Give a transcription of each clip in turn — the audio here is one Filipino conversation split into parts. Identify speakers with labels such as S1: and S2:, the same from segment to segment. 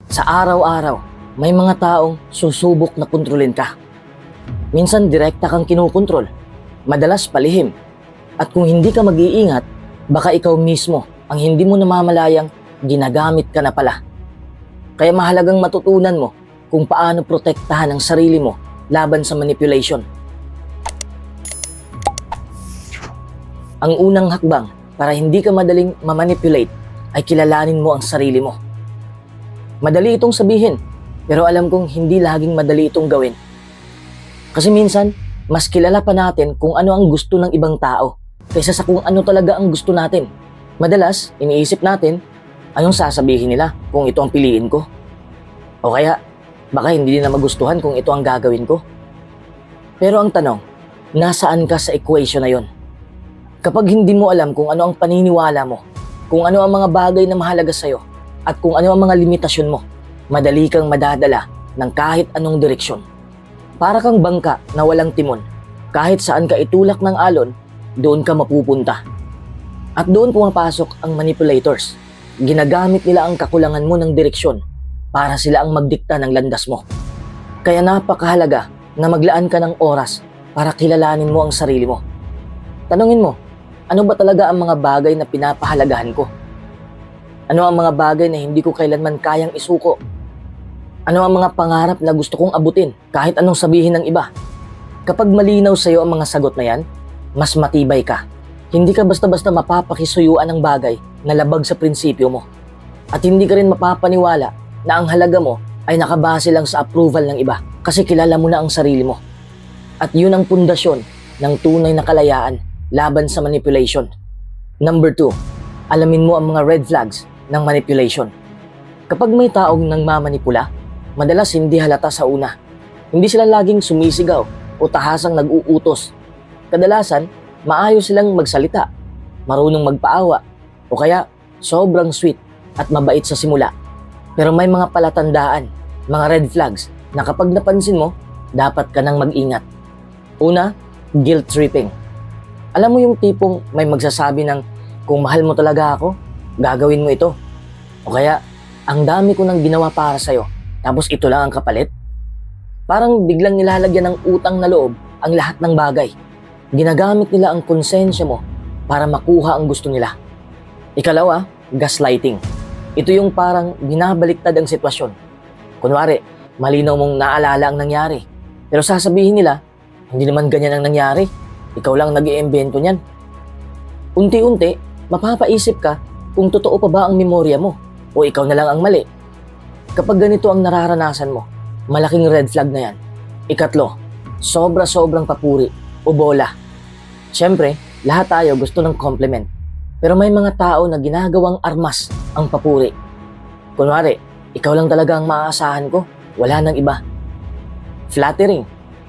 S1: Sa araw-araw, may mga taong susubok na kontrolin ka. Minsan direkta kang kinukontrol, madalas palihim. At kung hindi ka mag-iingat, baka ikaw mismo ang hindi mo namamalayang ginagamit ka na pala. Kaya mahalagang matutunan mo kung paano protektahan ang sarili mo laban sa manipulation. Ang unang hakbang para hindi ka madaling mamanipulate ay kilalanin mo ang sarili mo. Madali itong sabihin, pero alam kong hindi laging madali itong gawin. Kasi minsan, mas kilala pa natin kung ano ang gusto ng ibang tao kaysa sa kung ano talaga ang gusto natin. Madalas, iniisip natin, anong sasabihin nila kung ito ang piliin ko? O kaya, baka hindi nila magustuhan kung ito ang gagawin ko. Pero ang tanong, nasaan ka sa equation na yon? Kapag hindi mo alam kung ano ang paniniwala mo, kung ano ang mga bagay na mahalaga sa'yo, at kung ano ang mga limitasyon mo, madali kang madadala ng kahit anong direksyon. Para kang bangka na walang timon, kahit saan ka itulak ng alon, doon ka mapupunta. At doon pumapasok ang manipulators. Ginagamit nila ang kakulangan mo ng direksyon para sila ang magdikta ng landas mo. Kaya napakahalaga na maglaan ka ng oras para kilalanin mo ang sarili mo. Tanungin mo, ano ba talaga ang mga bagay na pinapahalagahan ko? Ano ang mga bagay na hindi ko kailanman kayang isuko? Ano ang mga pangarap na gusto kong abutin kahit anong sabihin ng iba? Kapag malinaw sa iyo ang mga sagot na yan, mas matibay ka. Hindi ka basta-basta mapapakisuyuan ng bagay na labag sa prinsipyo mo. At hindi ka rin mapapaniwala na ang halaga mo ay nakabase lang sa approval ng iba kasi kilala mo na ang sarili mo. At yun ang pundasyon ng tunay na kalayaan laban sa manipulation. Number 2, alamin mo ang mga red flags ng manipulation. Kapag may taong nangmamanipula, madalas hindi halata sa una. Hindi sila laging sumisigaw o tahasang nag-uutos. Kadalasan, maayos silang magsalita, marunong magpaawa, o kaya sobrang sweet at mabait sa simula. Pero may mga palatandaan, mga red flags, na kapag napansin mo, dapat ka nang mag-ingat. Una, guilt tripping. Alam mo yung tipong may magsasabi ng, kung mahal mo talaga ako, gagawin mo ito. O kaya, ang dami ko nang ginawa para sa'yo, tapos ito lang ang kapalit? Parang biglang nilalagyan ng utang na loob ang lahat ng bagay. Ginagamit nila ang konsensya mo para makuha ang gusto nila. Ikalawa, gaslighting. Ito yung parang binabaliktad ang sitwasyon. Kunwari, malinaw mong naalala ang nangyari. Pero sasabihin nila, hindi naman ganyan ang nangyari. Ikaw lang nag-iimbento niyan. Unti-unti, mapapaisip ka kung totoo pa ba ang memorya mo o ikaw na lang ang mali. Kapag ganito ang nararanasan mo, malaking red flag na yan. Ikatlo, sobra-sobrang papuri o bola. Siyempre, lahat tayo gusto ng compliment. Pero may mga tao na ginagawang armas ang papuri. Kunwari, ikaw lang talaga ang maaasahan ko, wala nang iba. Flattering.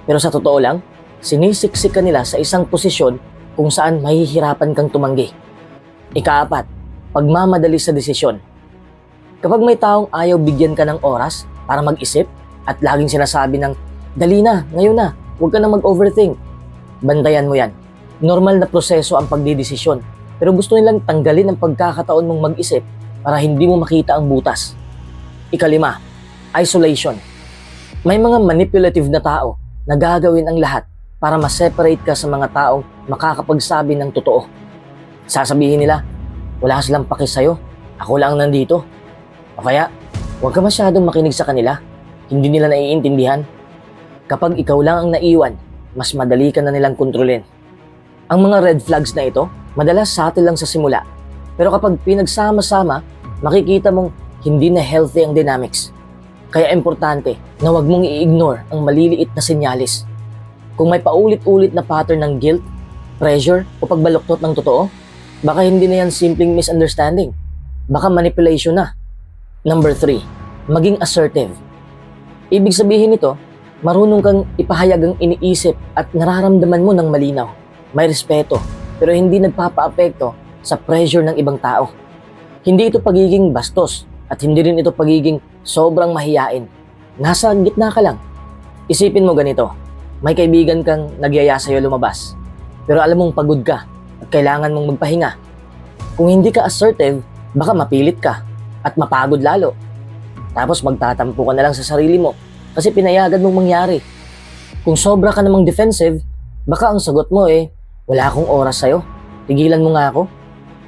S1: Pero sa totoo lang, sinisiksik ka nila sa isang posisyon kung saan mahihirapan kang tumanggi. Ikaapat, pagmamadali sa desisyon. Kapag may taong ayaw bigyan ka ng oras para mag-isip at laging sinasabi ng, dali na, ngayon na, huwag ka na mag-overthink. Bantayan mo yan. Normal na proseso ang pagdidesisyon, pero gusto nilang tanggalin ang pagkakataon mong mag-isip para hindi mo makita ang butas. Ikalima, isolation. May mga manipulative na tao na gagawin ang lahat para ma-separate ka sa mga taong makakapagsabi ng totoo. Sasabihin nila, wala silang paki sa'yo, ako lang nandito. O kaya, huwag ka masyadong makinig sa kanila, hindi nila naiintindihan. Kapag ikaw lang ang naiwan, mas madali ka na nilang kontrolin. Ang mga red flags na ito, madalas subtle lang sa simula. Pero kapag pinagsama-sama, makikita mong hindi na healthy ang dynamics. Kaya importante na huwag mong i-ignore ang maliliit na senyalis. Kung may paulit-ulit na pattern ng guilt, pressure o pagbaluktot ng totoo, baka hindi na yan simpleng misunderstanding. Baka manipulation na. Number 3, maging assertive. Ibig sabihin nito, marunong kang ipahayag ang iniisip at nararamdaman mo ng malinaw. May respeto, pero hindi nagpapa-apekto sa pressure ng ibang tao. Hindi ito pagiging bastos at hindi rin ito pagiging sobrang mahiyain. Nasa gitna ka lang. Isipin mo ganito, may kaibigan kang nagyaya sa'yo lumabas, pero alam mong pagod ka at kailangan mong magpahinga. Kung hindi ka assertive, baka mapilit ka at mapagod lalo. Tapos magtatampo ka na lang sa sarili mo kasi pinayagan mong mangyari. Kung sobra ka namang defensive, baka ang sagot mo wala akong oras sa'yo. Tigilan mo nga ako.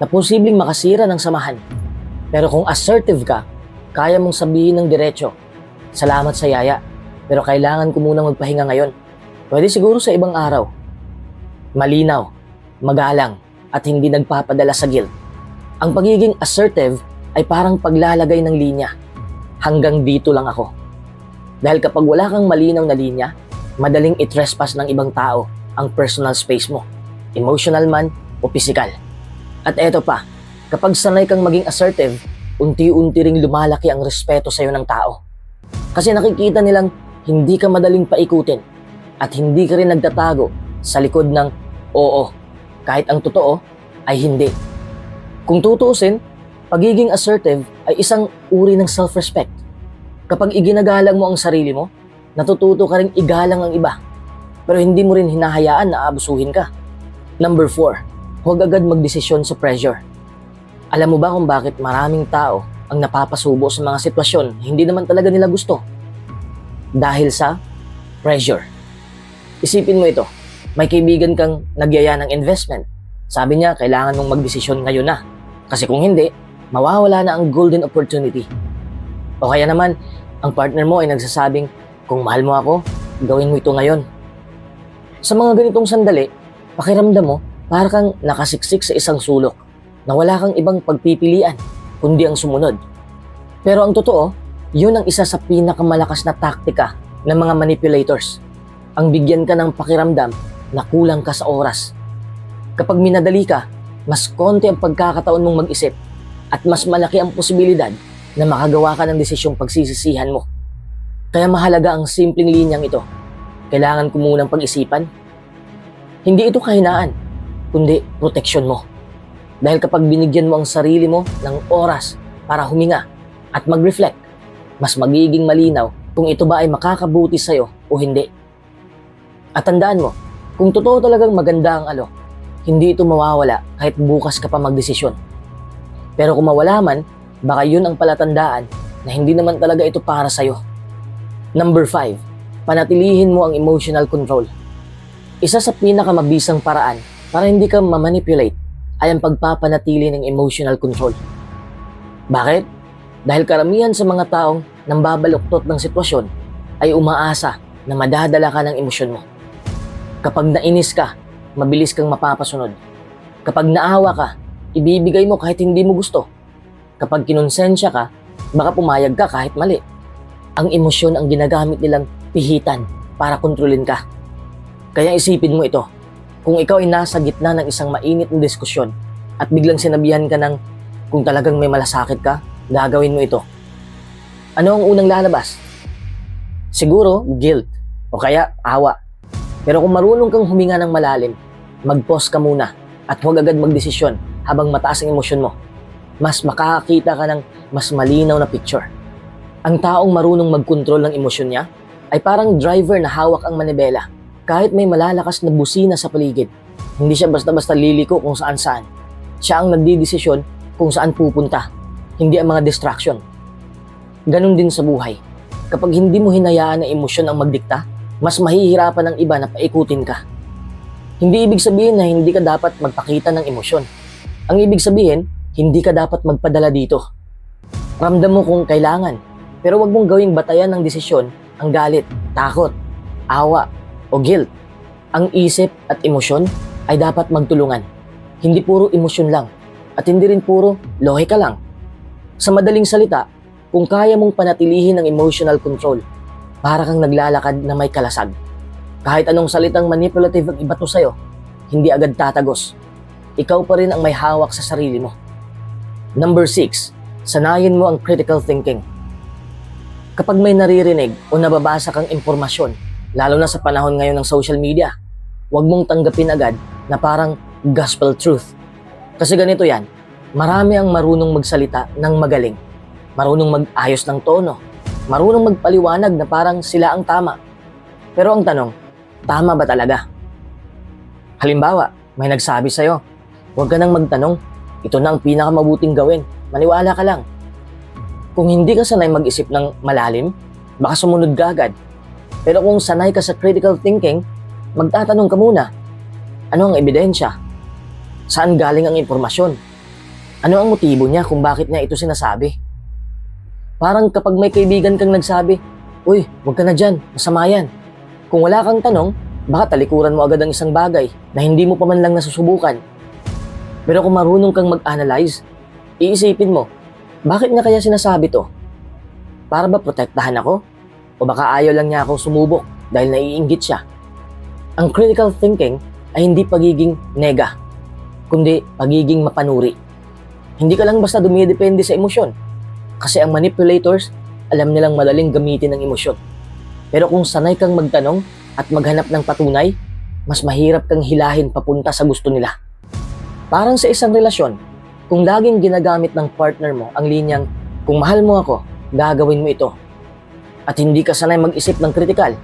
S1: Na posibleng makasira ng samahan. Pero kung assertive ka, kaya mong sabihin ng diretso, salamat sa yaya, pero kailangan ko munang magpahinga ngayon. Pwede siguro sa ibang araw. Malinaw, magalang, at hindi nagpapadala sa guilt. Ang pagiging assertive ay parang paglalagay ng linya. Hanggang dito lang ako. Dahil kapag wala kang malinaw na linya, madaling i-trespass ng ibang tao ang personal space mo, emotional man o physical. At eto pa, kapag sanay kang maging assertive, unti-unti ring lumalaki ang respeto sa'yo ng tao. Kasi nakikita nilang hindi ka madaling paikutin at hindi ka rin nagtatago sa likod ng oo, kahit ang totoo ay hindi. Kung tutuusin, pagiging assertive ay isang uri ng self-respect. Kapag iginagalang mo ang sarili mo, natututo ka rin igalang ang iba, pero hindi mo rin hinahayaan na abusuhin ka. Number 4, huwag agad magdesisyon sa pressure. Alam mo ba kung bakit maraming tao ang napapasubo sa mga sitwasyon hindi naman talaga nila gusto? Dahil sa pressure. Isipin mo ito, may kaibigan kang nagyaya ng investment. Sabi niya, kailangan mong magdesisyon ngayon na. Kasi kung hindi, mawawala na ang golden opportunity. O kaya naman, ang partner mo ay nagsasabing, kung mahal mo ako, gawin mo ito ngayon. Sa mga ganitong sandali, pakiramdam mo, para kang nakasiksik sa isang sulok na wala kang ibang pagpipilian, kundi ang sumunod. Pero ang totoo, yun ang isa sa pinakamalakas na taktika ng mga manipulators. Ang bigyan ka ng pakiramdam na kulang ka sa oras. Kapag minadali ka, mas konti ang pagkakataon mong mag-isip at mas malaki ang posibilidad na makagawa ka ng desisyong pagsisisihan mo. Kaya mahalaga ang simpleng linyang ito. Kailangan ko munang pag-isipan. Hindi ito kahinaan, kundi proteksyon mo. Dahil kapag binigyan mo ang sarili mo ng oras para huminga at mag-reflect, mas magiging malinaw kung ito ba ay makakabuti sa'yo o hindi. At tandaan mo, kung totoo talagang maganda ang hindi ito mawawala kahit bukas ka pa magdesisyon. Pero kung mawala man, baka yun ang palatandaan na hindi naman talaga ito para sa'yo. Number 5, panatilihin mo ang emotional control. Isa sa pinakamabisang paraan para hindi ka mamanipulate ay ang pagpapanatili ng emotional control. Bakit? Dahil karamihan sa mga taong nambabaluktot ng sitwasyon ay umaasa na madadala ka ng emosyon mo. Kapag nainis ka, mabilis kang mapapasunod. Kapag naawa ka, ibibigay mo kahit hindi mo gusto. Kapag kinonsensya ka, baka pumayag ka kahit mali. Ang emosyon ang ginagamit nilang pihitan para kontrolin ka. Kaya isipin mo ito, kung ikaw ay nasa gitna ng isang mainit na diskusyon at biglang sinabihan ka ng kung talagang may malasakit ka, gagawin mo ito. Ano ang unang lalabas? Siguro, guilt o kaya awa. Pero kung marunong kang huminga ng malalim, mag-pause ka muna at huwag agad magdesisyon habang mataas ang emosyon mo. Mas makakakita ka ng mas malinaw na picture. Ang taong marunong mag-control ng emosyon niya ay parang driver na hawak ang manibela. Kahit may malalakas na busina sa paligid, hindi siya basta-basta liliko kung saan-saan. Siya ang nagdidesisyon kung saan pupunta, hindi ang mga distraction. Ganon din sa buhay. Kapag hindi mo hinayaan na emosyon ang magdikta, mas mahihirapan ng iba na paikutin ka. Hindi ibig sabihin na hindi ka dapat magpakita ng emosyon. Ang ibig sabihin, hindi ka dapat magpadala dito. Ramdam mo kung kailangan, pero wag mong gawing batayan ng desisyon ang galit, takot, awa, o guilt. Ang isip at emosyon ay dapat magtulungan. Hindi puro emosyon lang, at hindi rin puro lohika lang. Sa madaling salita, kung kaya mong panatilihin ang emotional control, para kang naglalakad na may kalasag. Kahit anong salitang manipulative ang ibato sa'yo, hindi agad tatagos. Ikaw pa rin ang may hawak sa sarili mo. Number 6, sanayin mo ang critical thinking. Kapag may naririnig o nababasa kang impormasyon, lalo na sa panahon ngayon ng social media, huwag mong tanggapin agad na parang gospel truth. Kasi ganito yan, marami ang marunong magsalita ng magaling, marunong mag-ayos ng tono, marunong magpaliwanag na parang sila ang tama. Pero ang tanong, tama ba talaga? Halimbawa, may nagsabi sa'yo, huwag ka nang magtanong, ito na ang pinakamabuting gawin, maniwala ka lang. Kung hindi ka sanay mag-isip ng malalim, baka sumunod ka agad. Pero kung sanay ka sa critical thinking, magtatanong ka muna. Ano ang ebidensya? Saan galing ang impormasyon? Ano ang motibo niya kung bakit niya ito sinasabi? Parang kapag may kaibigan kang nagsabi, "Uy, huwag ka na dyan, masama yan." Kung wala kang tanong, baka talikuran mo agad ang isang bagay na hindi mo pa man lang nasusubukan. Pero kung marunong kang mag-analyze, iisipin mo, bakit niya kaya sinasabi to? Para ba protektahan ako? O baka ayaw lang niya akong sumubok dahil naiinggit siya? Ang critical thinking ay hindi pagiging nega, kundi pagiging mapanuri. Hindi ka lang basta dumidepende sa emosyon. Kasi ang manipulators, alam nilang madaling gamitin ang emosyon. Pero kung sanay kang magtanong at maghanap ng patunay, mas mahirap kang hilahin papunta sa gusto nila. Parang sa isang relasyon, kung laging ginagamit ng partner mo ang linyang, "Kung mahal mo ako, gagawin mo ito." At hindi ka sanay mag-isip ng kritikal,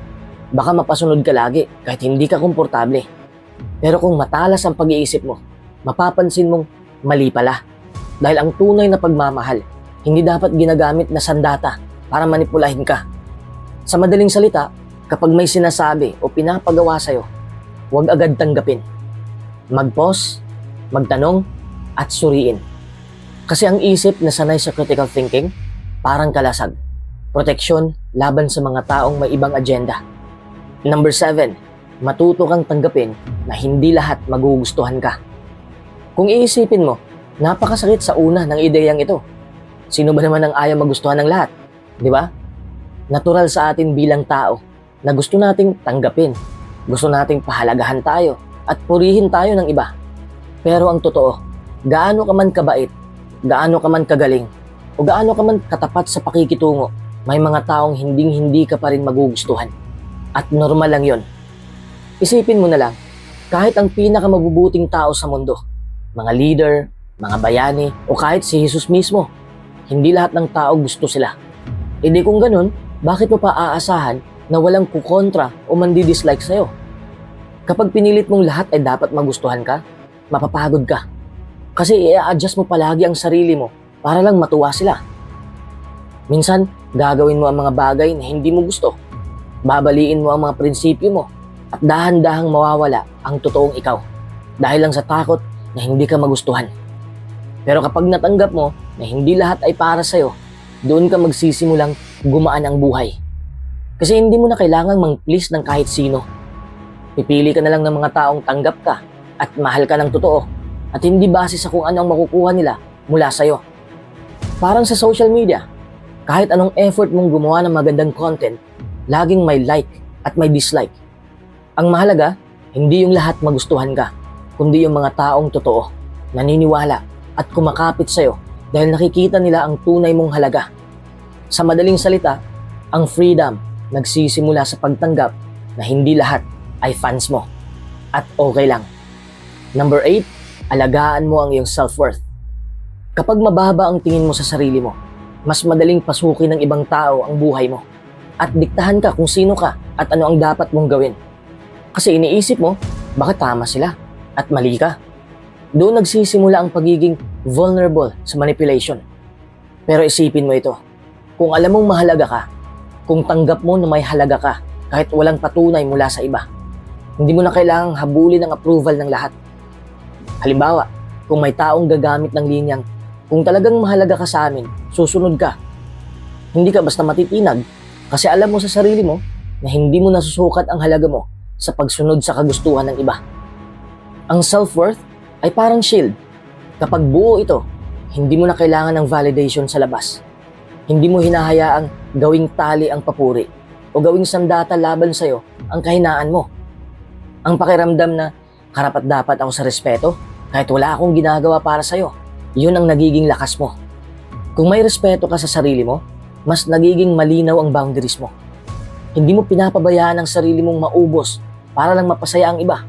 S1: baka mapasunod ka lagi kahit hindi ka komportable. Pero kung matalas ang pag-iisip mo, mapapansin mong mali pala. Dahil ang tunay na pagmamahal, hindi dapat ginagamit na sandata para manipulahin ka. Sa madaling salita, kapag may sinasabi o pinapagawa sa'yo, huwag agad tanggapin. Mag-pause, magtanong, at suriin. Kasi ang isip na sanay sa critical thinking, parang kalasag. Proteksyon laban sa mga taong may ibang agenda. Number 7, matuto kang tanggapin na hindi lahat magugustuhan ka. Kung iisipin mo, napakasakit sa una ng ideyang ito. Sino ba naman ang ayaw magustuhan ng lahat? Di ba? Natural sa atin bilang tao na gusto nating tanggapin. Gusto nating pahalagahan tayo at purihin tayo ng iba. Pero ang totoo, gaano ka man kabait, gaano ka man kagaling, o gaano ka man katapat sa pakikitungo, may mga taong hinding-hindi ka pa rin magugustuhan. At normal lang yon. Isipin mo na lang, kahit ang pinakamabubuting tao sa mundo, mga leader, mga bayani, o kahit si Jesus mismo, hindi lahat ng tao gusto sila. E di kung ganun, bakit mo pa aasahan na walang kukontra o mandi-dislike sa'yo? Kapag pinilit mong lahat ay dapat magustuhan ka, mapapagod ka. Kasi i-adjust mo palagi ang sarili mo para lang matuwa sila. Minsan, gagawin mo ang mga bagay na hindi mo gusto. Babaliin mo ang mga prinsipyo mo at dahan-dahang mawawala ang totoong ikaw dahil lang sa takot na hindi ka magustuhan. Pero kapag natanggap mo na hindi lahat ay para sa'yo, doon ka magsisimulang gumaan ang buhay. Kasi hindi mo na kailangang mang-please ng kahit sino. Pipili ka na lang ng mga taong tanggap ka at mahal ka ng totoo at hindi base sa kung ano ang makukuha nila mula sa'yo. Parang sa social media, kahit anong effort mong gumawa ng magandang content, laging may like at may dislike. Ang mahalaga, hindi yung lahat magustuhan ka, kundi yung mga taong totoo, naniniwala at kumakapit sa'yo dahil nakikita nila ang tunay mong halaga. Sa madaling salita, ang freedom nagsisimula sa pagtanggap na hindi lahat ay fans mo. At okay lang. Number 8, alagaan mo ang iyong self-worth. Kapag mababa ang tingin mo sa sarili mo, mas madaling pasukin ng ibang tao ang buhay mo at diktahan ka kung sino ka at ano ang dapat mong gawin. Kasi iniisip mo, baka tama sila at mali ka. Doon nagsisimula ang pagiging vulnerable sa manipulation. Pero isipin mo ito, kung alam mong mahalaga ka, kung tanggap mo na may halaga ka kahit walang patunay mula sa iba, hindi mo na kailangang habulin ang approval ng lahat. Halimbawa, kung may taong gagamit ng linyang, "Kung talagang mahalaga ka sa amin, susunod ka." Hindi ka basta matitinag kasi alam mo sa sarili mo na hindi mo nasusukat ang halaga mo sa pagsunod sa kagustuhan ng iba. Ang self-worth ay parang shield. Kapag buo ito, hindi mo na kailangan ng validation sa labas. Hindi mo hinahayaang gawing tali ang papuri o gawing sandata laban sa'yo ang kahinaan mo. Ang pakiramdam na karapat-dapat ako sa respeto kahit wala akong ginagawa para sa'yo, yun ang nagiging lakas mo. Kung may respeto ka sa sarili mo, mas nagiging malinaw ang boundaries mo. Hindi mo pinapabayaan ang sarili mong maubos para lang mapasaya ang iba.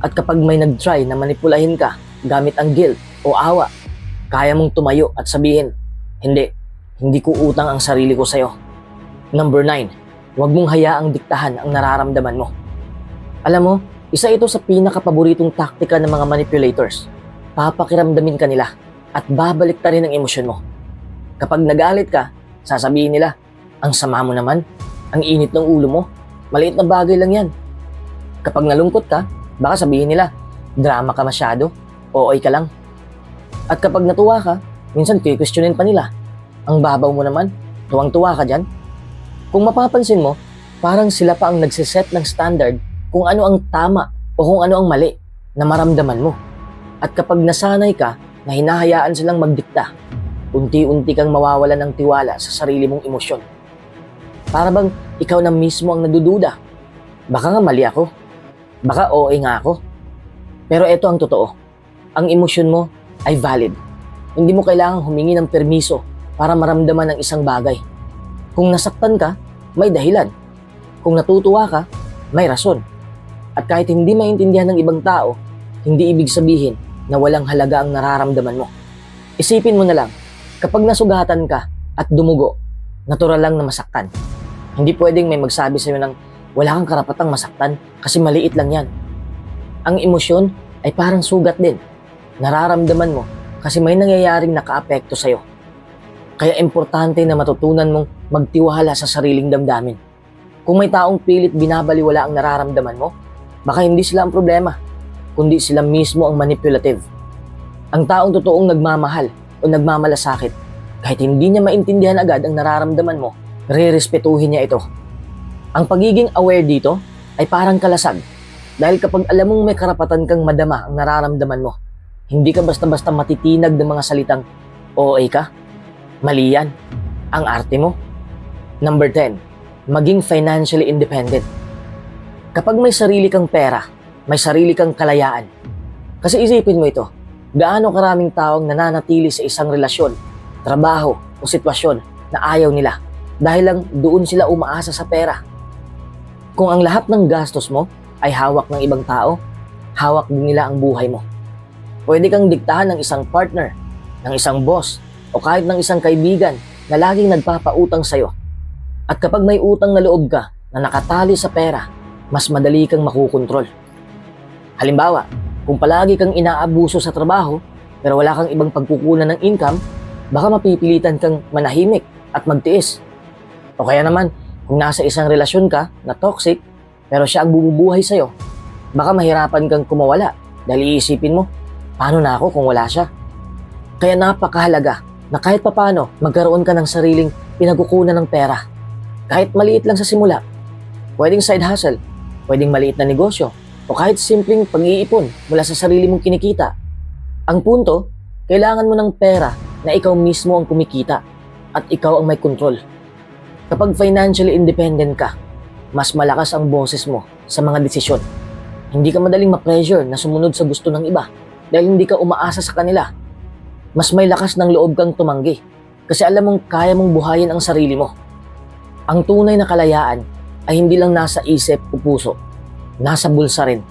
S1: At kapag may nag-try na manipulahin ka gamit ang guilt o awa, kaya mong tumayo at sabihin, hindi ko utang ang sarili ko sa'yo. Number 9, huwag mong hayaang diktahan ang nararamdaman mo. Alam mo, isa ito sa pinakapaboritong taktika ng mga manipulators. Papakiramdamin ka nila at babalik ta rin ang emosyon mo. Kapag nagalit ka, sasabihin nila, ang sama mo naman, ang init ng ulo mo, maliit na bagay lang yan. Kapag nalungkot ka, baka sabihin nila, drama ka masyado, OA ka lang. At kapag natuwa ka, minsan questionin pa nila, ang babaw mo naman, tuwang-tuwa ka dyan. Kung mapapansin mo, parang sila pa ang nagsiset ng standard kung ano ang tama o kung ano ang mali na maramdaman mo. At kapag nasanay ka na hinahayaan silang magdikta, unti-unti kang mawawalan ng tiwala sa sarili mong emosyon. Para bang ikaw na mismo ang nadududa. Baka nga mali ako. Baka OA nga ako. Pero ito ang totoo. Ang emosyon mo ay valid. Hindi mo kailangang humingi ng permiso para maramdaman ang isang bagay. Kung nasaktan ka, may dahilan. Kung natutuwa ka, may rason. At kahit hindi maintindihan ng ibang tao, hindi ibig sabihin na walang halaga ang nararamdaman mo. Isipin mo na lang, kapag nasugatan ka at dumugo, natural lang na masaktan. Hindi pwedeng may magsabi sa'yo ng wala kang karapatang masaktan kasi maliit lang yan. Ang emosyon ay parang sugat din. Nararamdaman mo kasi may nangyayaring nakaapekto sa'yo. Kaya importante na matutunan mong magtiwala sa sariling damdamin. Kung may taong pilit binabaliwala ang nararamdaman mo, baka hindi sila ang problema, kundi sila mismo ang manipulative. Ang taong totoong nagmamahal o nagmamalasakit, kahit hindi niya maintindihan agad ang nararamdaman mo, re-respetuhin niya ito. Ang pagiging aware dito ay parang kalasag, dahil kapag alam mong may karapatan kang madama ang nararamdaman mo, hindi ka basta-basta matitinag ng mga salitang OA ka, mali yan, ang arte mo. Number 10, maging financially independent. Kapag may sarili kang pera, may sarili kang kalayaan. Kasi isipin mo ito, gaano karaming taong nananatili sa isang relasyon, trabaho o sitwasyon na ayaw nila dahil lang doon sila umaasa sa pera. Kung ang lahat ng gastos mo ay hawak ng ibang tao, hawak din nila ang buhay mo. Pwede kang diktahan ng isang partner, ng isang boss, o kahit ng isang kaibigan na laging nagpapautang sa'yo. At kapag may utang na loob ka na nakatali sa pera, mas madali kang makukontrol. Halimbawa, kung palagi kang inaabuso sa trabaho pero wala kang ibang pagkukunan ng income, baka mapipilitan kang manahimik at magtiis. O kaya naman, kung nasa isang relasyon ka na toxic pero siya ang bumubuhay sa'yo, baka mahirapan kang kumawala dahil iisipin mo, paano na ako kung wala siya? Kaya napakahalaga na kahit papano magkaroon ka ng sariling pinagkukunan ng pera. Kahit maliit lang sa simula, pwedeng side hustle, pwedeng maliit na negosyo, o kahit simpleng pag-iipon mula sa sarili mong kinikita. Ang punto, kailangan mo ng pera na ikaw mismo ang kumikita at ikaw ang may control. Kapag financially independent ka, mas malakas ang boses mo sa mga desisyon. Hindi ka madaling ma-pressure na sumunod sa gusto ng iba dahil hindi ka umaasa sa kanila. Mas may lakas ng loob kang tumanggi kasi alam mong kaya mong buhayin ang sarili mo. Ang tunay na kalayaan ay hindi lang nasa isip o puso, nasa bulsa rin.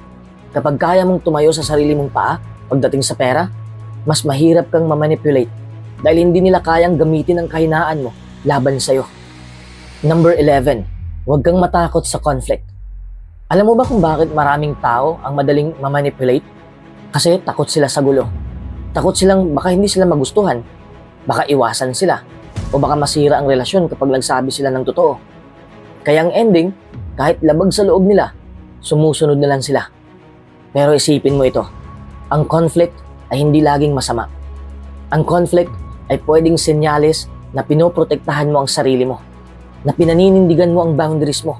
S1: Kapag kaya mong tumayo sa sarili mong paa pagdating sa pera, mas mahirap kang mamanipulate dahil hindi nila kayang gamitin ang kahinaan mo laban sa'yo. Number 11, huwag kang matakot sa conflict. Alam mo ba kung bakit maraming tao ang madaling mamanipulate? Kasi takot sila sa gulo. Takot silang baka hindi sila magustuhan, baka iwasan sila, o baka masira ang relasyon kapag nagsabi sila ng totoo. Kaya ang ending, kahit labag sa loob nila, sumusunod na lang sila. Pero isipin mo ito, ang conflict ay hindi laging masama. Ang conflict ay pwedeng senyales na pinoprotektahan mo ang sarili mo, na pinaninindigan mo ang boundaries mo.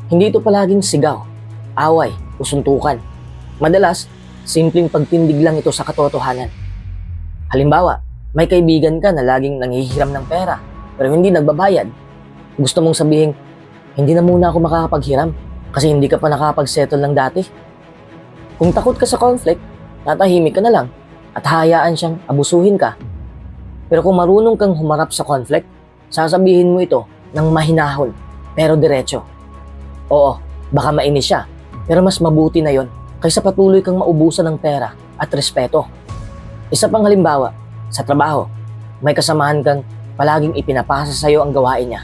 S1: Hindi ito palaging sigaw, away o suntukan. Madalas, simpleng pagtindig lang ito sa katotohanan. Halimbawa, may kaibigan ka na laging nanghihiram ng pera pero hindi nagbabayad. Gusto mong sabihin, hindi na muna ako makakapaghiram kasi hindi ka pa nakapag-settle ng dati. Kung takot ka sa conflict, tatahimik ka na lang at hayaan siyang abusuhin ka. Pero kung marunong kang humarap sa conflict, sasabihin mo ito ng mahinahon pero diretso. Oo, baka mainis siya, pero mas mabuti na yon kaysa patuloy kang maubusan ng pera at respeto. Isa pang halimbawa, sa trabaho, may kasamahan kang palaging ipinapasa sa iyo ang gawain niya.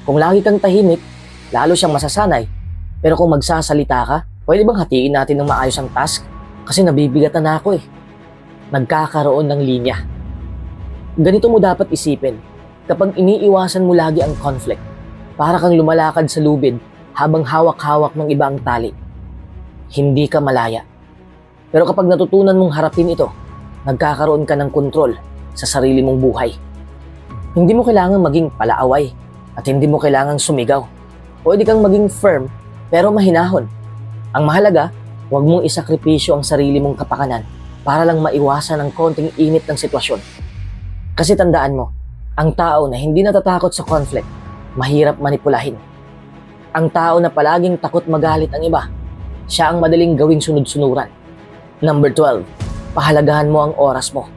S1: Kung lagi kang tahimik, lalo siyang masasanay. Pero kung magsasalita ka, pwede bang hatiin natin ng maayos ang task? Kasi nabibigatan na ako eh. Nagkakaroon ng linya. Ganito mo dapat isipin, kapag iniiwasan mo lagi ang conflict, para kang lumalakad sa lubid habang hawak-hawak ng iba ang tali. Hindi ka malaya. Pero kapag natutunan mong harapin ito, nagkakaroon ka ng kontrol sa sarili mong buhay. Hindi mo kailangang maging palaaway at hindi mo kailangang sumigaw. Pwede kang maging firm pero mahinahon. Ang mahalaga, huwag mong isakripisyo ang sarili mong kapakanan para lang maiwasan ang konting init ng sitwasyon. Kasi tandaan mo, ang tao na hindi natatakot sa conflict, mahirap manipulahin. Ang tao na palaging takot magalit ang iba, siya ang madaling gawing sunod-sunuran. Number 12, pahalagahan mo ang oras mo.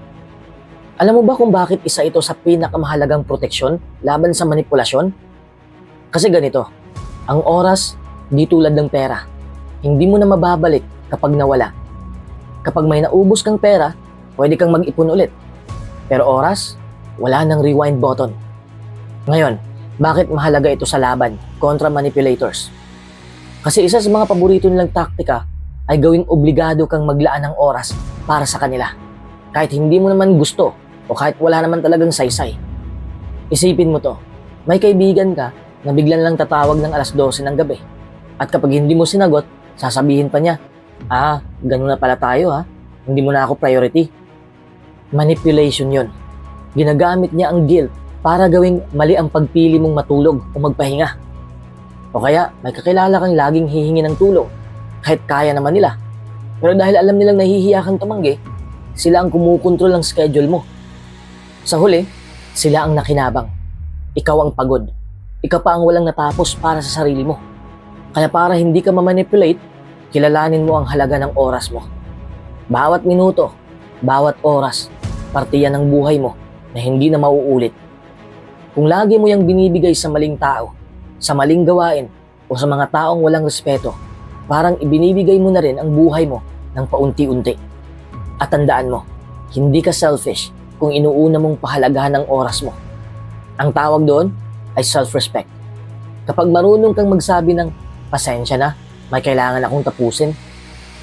S1: Alam mo ba kung bakit isa ito sa pinakamahalagang proteksyon laban sa manipulasyon? Kasi ganito, ang oras di tulad ng pera. Hindi mo na mababalik kapag nawala. Kapag may naubos kang pera, pwede kang mag-ipon ulit. Pero oras, wala nang rewind button. Ngayon, bakit mahalaga ito sa laban kontra manipulators? Kasi isa sa mga paborito nilang taktika ay gawing obligado kang maglaan ng oras para sa kanila. Kahit hindi mo naman gusto o kahit wala naman talagang saysay. Isipin mo to, may kaibigan ka na biglan lang tatawag ng alas 12 ng gabi. At kapag hindi mo sinagot, sasabihin pa niya, ganun na pala tayo ha, hindi mo na ako priority. Manipulation yon. Ginagamit niya ang guilt para gawing mali ang pagpili mong matulog o magpahinga. O kaya may kakilala kang laging hihingi ng tulong kahit kaya naman nila. Pero dahil alam nilang nahihiya kang tumanggi, sila ang kumukontrol ng schedule mo. Sa huli, sila ang nakinabang. Ikaw ang pagod. Ikaw pa ang walang natapos para sa sarili mo. Kaya para hindi ka mamanipulate, kilalanin mo ang halaga ng oras mo. Bawat minuto, bawat oras, parte yan ng buhay mo na hindi na mauulit. Kung lagi mo yang binibigay sa maling tao, sa maling gawain, o sa mga taong walang respeto, parang ibinibigay mo na rin ang buhay mo ng paunti-unti. At tandaan mo, hindi ka selfish kung inuuna mong pahalagahan ang oras mo. Ang tawag doon ay self-respect. Kapag marunong kang magsabi ng, pasensya na, may kailangan akong tapusin.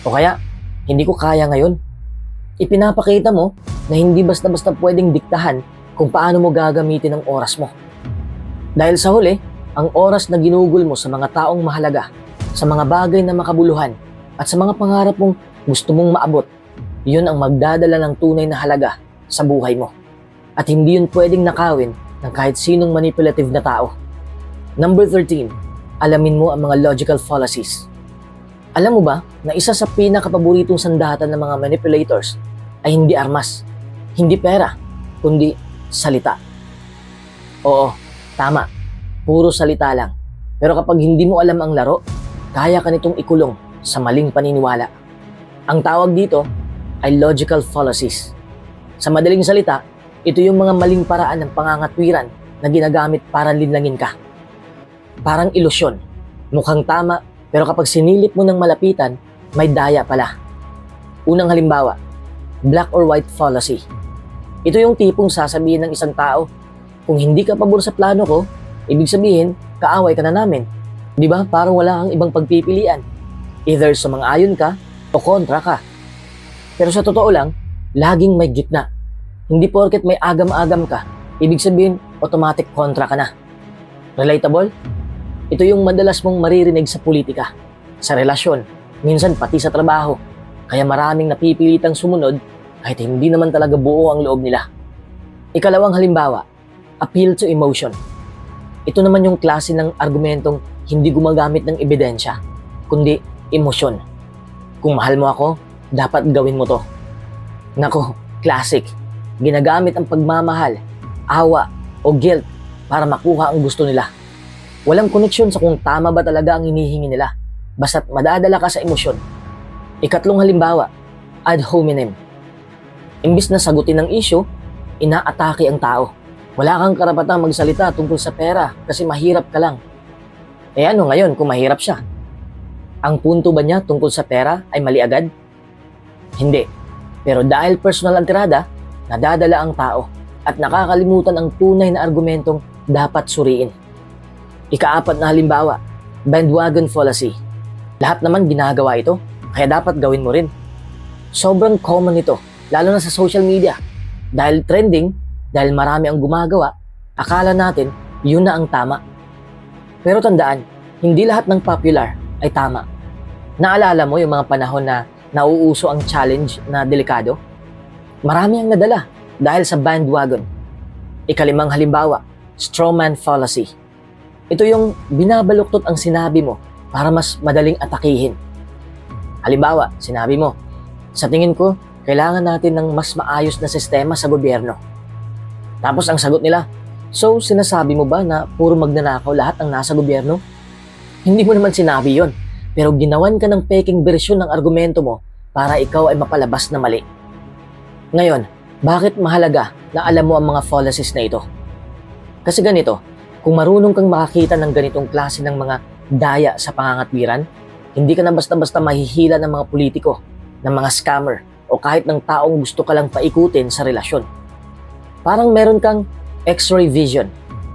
S1: O kaya, hindi ko kaya ngayon. Ipinapakita mo na hindi basta-basta pwedeng diktahan kung paano mo gagamitin ang oras mo. Dahil sa huli, ang oras na ginugol mo sa mga taong mahalaga, sa mga bagay na makabuluhan, at sa mga pangarap mong gusto mong maabot, yun ang magdadala ng tunay na halaga sa buhay mo. At hindi yun pwedeng nakawin ng kahit sinong manipulative na tao. Number 13, alamin mo ang mga logical fallacies. Alam mo ba na isa sa pinakapaboritong sandata ng mga manipulators ay hindi armas, hindi pera, kundi salita. Oo, tama, puro salita lang. Pero kapag hindi mo alam ang laro, kaya ka nitong ikulong sa maling paniniwala. Ang tawag dito ay logical fallacies. Sa madaling salita, ito yung mga maling paraan ng pangangatwiran na ginagamit para linlangin ka. Parang ilusyon. Mukhang tama, pero kapag sinilip mo ng malapitan, may daya pala. Unang halimbawa, black or white fallacy. Ito yung tipong sasabihin ng isang tao, kung hindi ka pabor sa plano ko, ibig sabihin, kaaway ka na namin. Di ba? Parang wala kang ibang pagpipilian. Either sumang-ayon ka o kontra ka. Pero sa totoo lang, laging may gitna. Hindi porket may agam-agam ka, ibig sabihin, automatic kontra ka na. Relatable? Ito yung madalas mong maririnig sa politika, sa relasyon, minsan pati sa trabaho. Kaya maraming napipilitang sumunod kahit hindi naman talaga buo ang loob nila. Ikalawang halimbawa, appeal to emotion. Ito naman yung klase ng argumentong hindi gumagamit ng ebidensya, kundi emosyon. Kung mahal mo ako, dapat gawin mo to. Nako, classic. Ginagamit ang pagmamahal, awa, o guilt para makuha ang gusto nila. Walang koneksyon sa kung tama ba talaga ang hinihingi nila, basta't madadala ka sa emosyon. Ikatlong halimbawa, ad hominem. Imbis na sagutin ang issue, inaatake ang tao. Wala kang karapatang magsalita tungkol sa pera kasi mahirap ka lang. Eh ano ngayon kung mahirap siya? Ang punto ba niya tungkol sa pera ay mali agad? Hindi. Pero dahil personal ang tirada, nadadala ang tao at nakakalimutan ang tunay na argumentong dapat suriin. Ikaapat na halimbawa, bandwagon fallacy. Lahat naman ginagawa ito, kaya dapat gawin mo rin. Sobrang common ito, lalo na sa social media. Dahil trending, dahil marami ang gumagawa, akala natin yun na ang tama. Pero tandaan, hindi lahat ng popular ay tama. Naalala mo yung mga panahon na nauuso ang challenge na delikado? Marami ang nadala dahil sa bandwagon. Ikalimang halimbawa, strawman fallacy. Ito yung binabaluktot ang sinabi mo para mas madaling atakihin. Halimbawa, sinabi mo, sa tingin ko, kailangan natin ng mas maayos na sistema sa gobyerno. Tapos ang sagot nila, so sinasabi mo ba na puro magnanakaw lahat ang nasa gobyerno? Hindi mo naman sinabi yon, pero ginawan ka ng peking bersyon ng argumento mo para ikaw ay mapalabas na mali. Ngayon, bakit mahalaga na alam mo ang mga fallacies na ito? Kasi ganito, kung marunong kang makakita ng ganitong klase ng mga daya sa pangangatwiran, hindi ka na basta-basta mahihila ng mga politiko, ng mga scammer, o kahit ng taong gusto ka lang paikutin sa relasyon. Parang meron kang X-ray vision.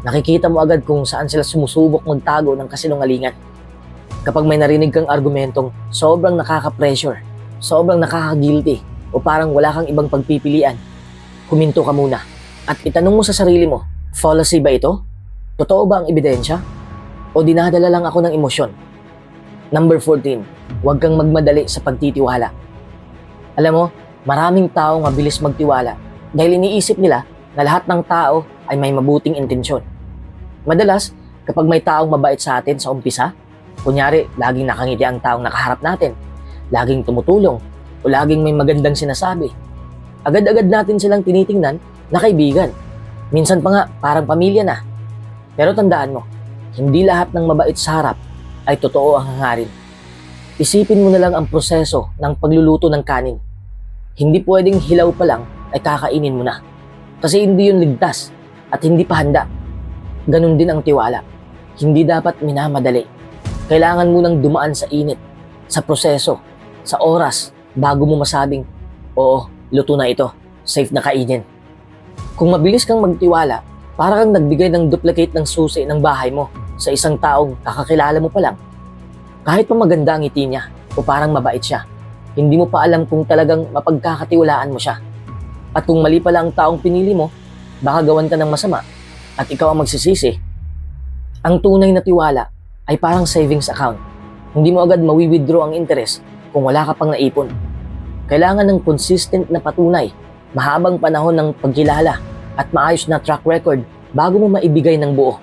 S1: Nakikita mo agad kung saan sila sumusubok magtago ng kasinungalingan. Kapag may narinig kang argumentong sobrang nakaka-pressure, sobrang nakaka-guilty, o parang wala kang ibang pagpipilian, huminto ka muna at itanong mo sa sarili mo, fallacy ba ito? Totoo ba ang ebidensya? O dinadala lang ako ng emosyon? Number 14, huwag kang magmadali sa pagtitiwala. Alam mo, maraming tao mabilis magtiwala dahil iniisip nila na lahat ng tao ay may mabuting intensyon. Madalas, kapag may taong mabait sa atin sa umpisa, kunyari, laging nakangiti ang taong nakaharap natin, laging tumutulong, o laging may magandang sinasabi, agad-agad natin silang tinitingnan na kaibigan. Minsan pa nga, parang pamilya na. Pero tandaan mo, hindi lahat ng mabait sa harap ay totoo ang hangarin. Isipin mo na lang ang proseso ng pagluluto ng kanin. Hindi pwedeng hilaw pa lang ay kakainin mo na. Kasi hindi yun ligtas at hindi pa handa. Ganun din ang tiwala. Hindi dapat minamadali. Kailangan mo nang dumaan sa init, sa proseso, sa oras, bago mo masabing, oo, luto na ito, safe na kainin. Kung mabilis kang magtiwala, para kang nagbigay ng duplicate ng susi ng bahay mo sa isang taong kakakilala mo pa lang. Kahit pa maganda ang ngiti niya o parang mabait siya, hindi mo pa alam kung talagang mapagkakatiwalaan mo siya. At kung mali pala ang taong pinili mo, baka gawan ka ng masama at ikaw ang magsisisi. Ang tunay na tiwala ay parang savings account. Hindi mo agad mawi-withdraw ang interest kung wala ka pang naipon. Kailangan ng consistent na patunay, mahabang panahon ng pagkilala at maayos na track record bago mo maibigay ng buo.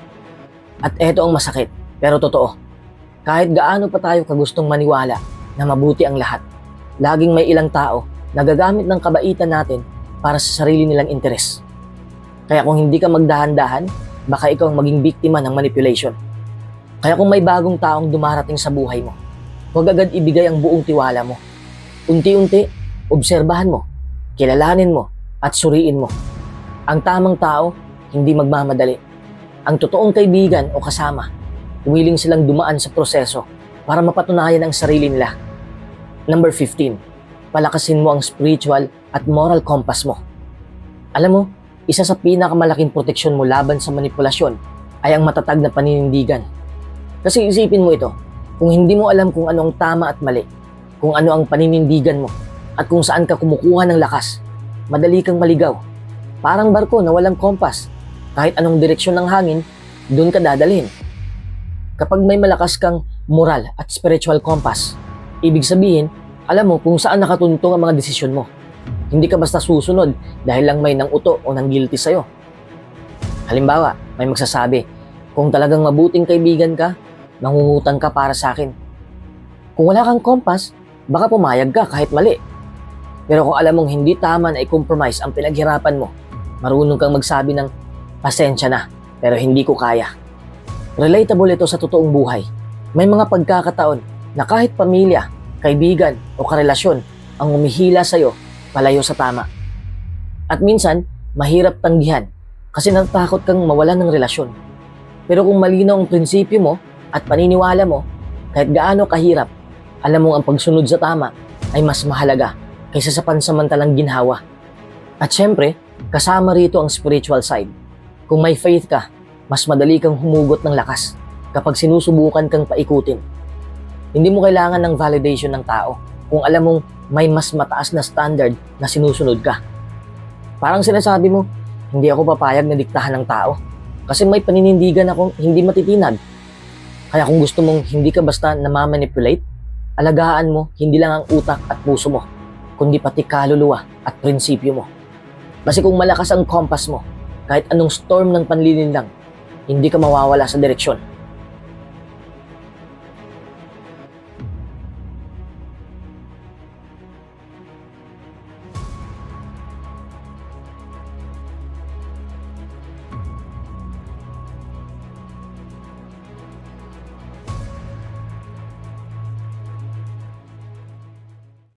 S1: At eto ang masakit, pero totoo. Kahit gaano pa tayo kagustong maniwala na mabuti ang lahat, laging may ilang tao na gagamit ng kabaitan natin para sa sarili nilang interes. Kaya kung hindi ka magdahan-dahan, baka ikaw ang maging biktima ng manipulation. Kaya kung may bagong taong dumarating sa buhay mo, huwag agad ibigay ang buong tiwala mo. Unti-unti, obserbahan mo, kilalanin mo, at suriin mo. Ang tamang tao, hindi magmamadali. Ang totoong kaibigan o kasama, willing silang dumaan sa proseso para mapatunayan ang sarili nila. Number 15, palakasin mo ang spiritual at moral compass mo. Alam mo, isa sa pinakamalaking proteksyon mo laban sa manipulasyon ay ang matatag na paninindigan. Kasi isipin mo ito, kung hindi mo alam kung ano ang tama at mali, kung ano ang paninindigan mo, at kung saan ka kumukuha ng lakas, madali kang maligaw. Parang barko na walang kompas. Kahit anong direksyon ng hangin, doon ka dadalhin. Kapag may malakas kang moral at spiritual compass, ibig sabihin, alam mo kung saan nakatuntong ang mga desisyon mo. Hindi ka basta susunod dahil lang may nang uto o nang guilty sa'yo. Halimbawa, may magsasabi, kung talagang mabuting kaibigan ka, mangungutang ka para sa akin. Kung wala kang kompas, baka pumayag ka kahit mali. Pero kung alam mong hindi tama na i-compromise ang pinaghirapan mo, marunong kang magsabi ng, pasensya na, pero hindi ko kaya. Relatable ito sa totoong buhay. May mga pagkakataon na kahit pamilya, kaibigan o karelasyon ang umihila sa'yo palayo sa tama. At minsan, mahirap tanggihan kasi natatakot kang mawalan ng relasyon. Pero kung malinaw ang prinsipyo mo at paniniwala mo, kahit gaano kahirap, alam mong ang pagsunod sa tama ay mas mahalaga kaysa sa pansamantalang ginhawa. At syempre, kasama rito ang spiritual side. Kung may faith ka, mas madali kang humugot ng lakas kapag sinusubukan kang paikutin. Hindi mo kailangan ng validation ng tao kung alam mong may mas mataas na standard na sinusunod ka. Parang sinasabi mo, Hindi ako papayag na diktahan ng tao. Kasi may paninindigan akong hindi matitinag. Kaya kung gusto mong hindi ka basta namamanipulate, alagaan mo hindi lang ang utak at puso mo, kundi pati kaluluwa at prinsipyo mo. Kasi kung malakas ang compass mo, kahit anong storm ng panlilinlang, hindi ka mawawala sa direksyon.